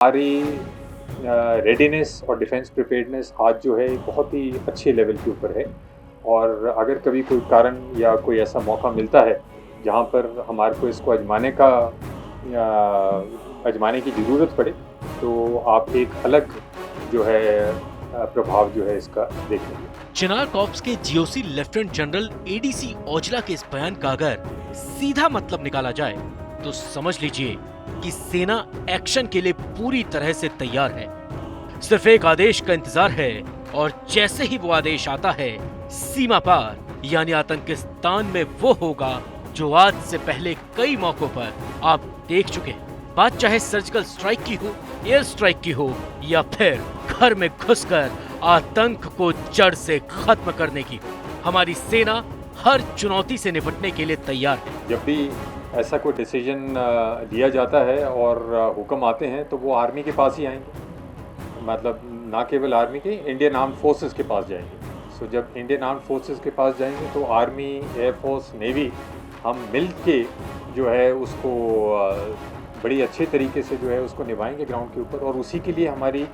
हमारी रेडीनेस और defence preparedness आज जो है बहुत ही अच्छे लेवल के ऊपर है। और अगर कभी कोई कारण या कोई ऐसा मौका मिलता है जहाँ पर हमारे को इसको आजमाने की ज़रूरत पड़े, तो आप एक अलग जो है प्रभाव जो है इसका देखेंगे। चिनार कॉर्प्स के GOC lieutenant general ADC Aujla के इस बयान का अगर सीधा मतलब निकाला जाए तो समझ लीजिए कि सेना एक्शन के लिए पूरी तरह से तैयार है। सिर्फ एक आदेश का इंतजार है और जैसे ही वो आदेश आता है, सीमा पार यानी आतंकिस्तान में वो होगा जो आज से पहले कई मौकों पर आप देख चुके हैं। बात चाहे सर्जिकल स्ट्राइक की हो, एयर स्ट्राइक की हो या फिर घर में घुसकर आतंक को जड़ से खत्म करने की, हमारी सेना हर चुनौती से निपटने के लिए तैयार है। जब भी ऐसा कोई डिसीजन लिया जाता है और हुक्म आते हैं तो वो आर्मी के पास ही आएंगे, मतलब ना केवल आर्मी के, इंडियन आर्म्ड फोर्सेस के पास जाएंगे। सो जब इंडियन आर्म्ड फोर्सेस के पास जाएंगे तो आर्मी, एयरफोर्स, नेवी, हम मिल के जो है उसको बड़ी अच्छे तरीके से जो है उसको निभाएंगे ग्राउंड के ऊपर। और उसी के लिए हमारी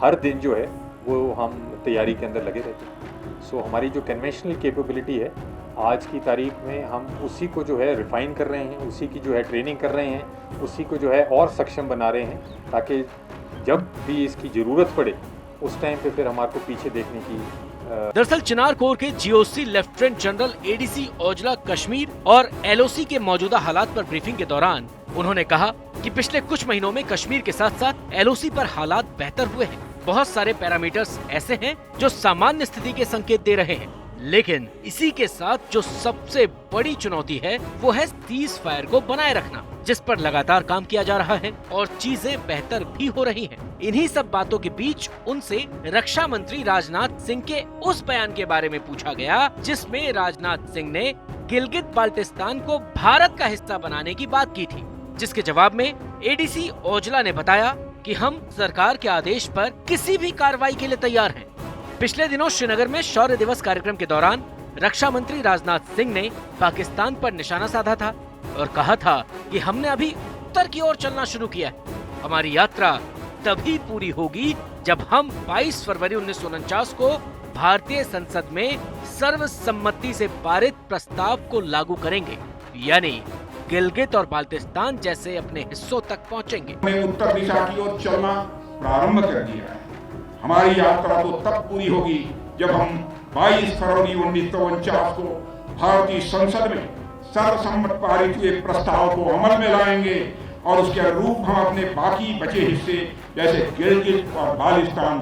हर दिन जो है वो हम तैयारी के अंदर लगे रहते हैं। सो हमारी जो कन्वेंशनल कैपेबिलिटी है आज की तारीख में, हम उसी को जो है रिफ़ाइन कर रहे हैं, उसी की जो है ट्रेनिंग कर रहे हैं, उसी को जो है और सक्षम बना रहे हैं, ताकि जब भी इसकी ज़रूरत पड़े उस टाइम पे फिर हमारे को पीछे देखने की। दरअसल चिनार कोर के GOC lieutenant general ADC Aujla Kashmir और एलओसी के मौजूदा हालात पर ब्रीफिंग के दौरान उन्होंने कहा कि पिछले कुछ महीनों में कश्मीर के साथ साथ एलओसी पर हालात बेहतर हुए हैं। बहुत सारे पैरामीटर्स ऐसे हैं जो सामान्य स्थिति के संकेत दे रहे हैं, लेकिन इसी के साथ जो सबसे बड़ी चुनौती है वो है सीज फायर को बनाए रखना, जिस पर लगातार काम किया जा रहा है और चीजें बेहतर भी हो रही हैं। इन्हीं सब बातों के बीच उनसे रक्षा मंत्री राजनाथ सिंह के उस बयान के बारे में पूछा गया जिसमें राजनाथ सिंह ने गिलगित बाल्टिस्तान को भारत का हिस्सा बनाने की बात की थी, जिसके जवाब में एडीसी औजला ने बताया कि हम सरकार के आदेश पर किसी भी कार्रवाई के लिए तैयार हैं। पिछले दिनों श्रीनगर में शौर्य दिवस कार्यक्रम के दौरान रक्षा मंत्री राजनाथ सिंह ने पाकिस्तान पर निशाना साधा था और कहा था कि हमने अभी उत्तर की ओर चलना शुरू किया है। हमारी यात्रा तभी पूरी होगी जब हम 22 फरवरी 1949 को भारतीय संसद में सर्वसम्मति से पारित प्रस्ताव को लागू करेंगे, यानी गिलगित और बाल्टिस्तान जैसे अपने हिस्सों तक पहुंचेंगे। हमने उत्तर दिशा की ओर चलना प्रारंभ कर दिया है। हमारी यात्रा तो तब पूरी होगी जब हम 22 फरवरी 1949 को भारतीय संसद में सर्वसम्मत पारित हुए प्रस्ताव को अमल में लाएंगे और उसके अनुरूप हम अपने बाकी बचे हिस्से जैसे गिलगित और बाल्टिस्तान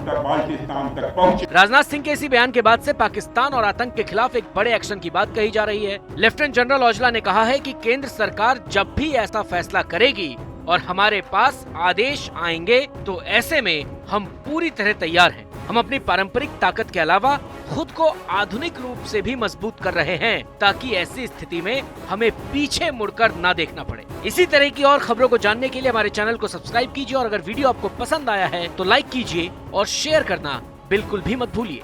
तक पहुंचे। राजनाथ सिंह के इसी बयान के बाद से पाकिस्तान और आतंक के खिलाफ एक बड़े एक्शन की बात कही जा रही है। लेफ्टिनेंट जनरल औजला ने कहा है कि केंद्र सरकार जब भी ऐसा फैसला करेगी और हमारे पास आदेश आएंगे तो ऐसे में हम पूरी तरह तैयार हैं। हम अपनी पारंपरिक ताकत के अलावा खुद को आधुनिक रूप से भी मजबूत कर रहे हैं ताकि ऐसी स्थिति में हमें पीछे मुड़कर ना देखना पड़े। इसी तरह की और खबरों को जानने के लिए हमारे चैनल को सब्सक्राइब कीजिए और अगर वीडियो आपको पसंद आया है तो लाइक कीजिए और शेयर करना बिल्कुल भी मत भूलिए।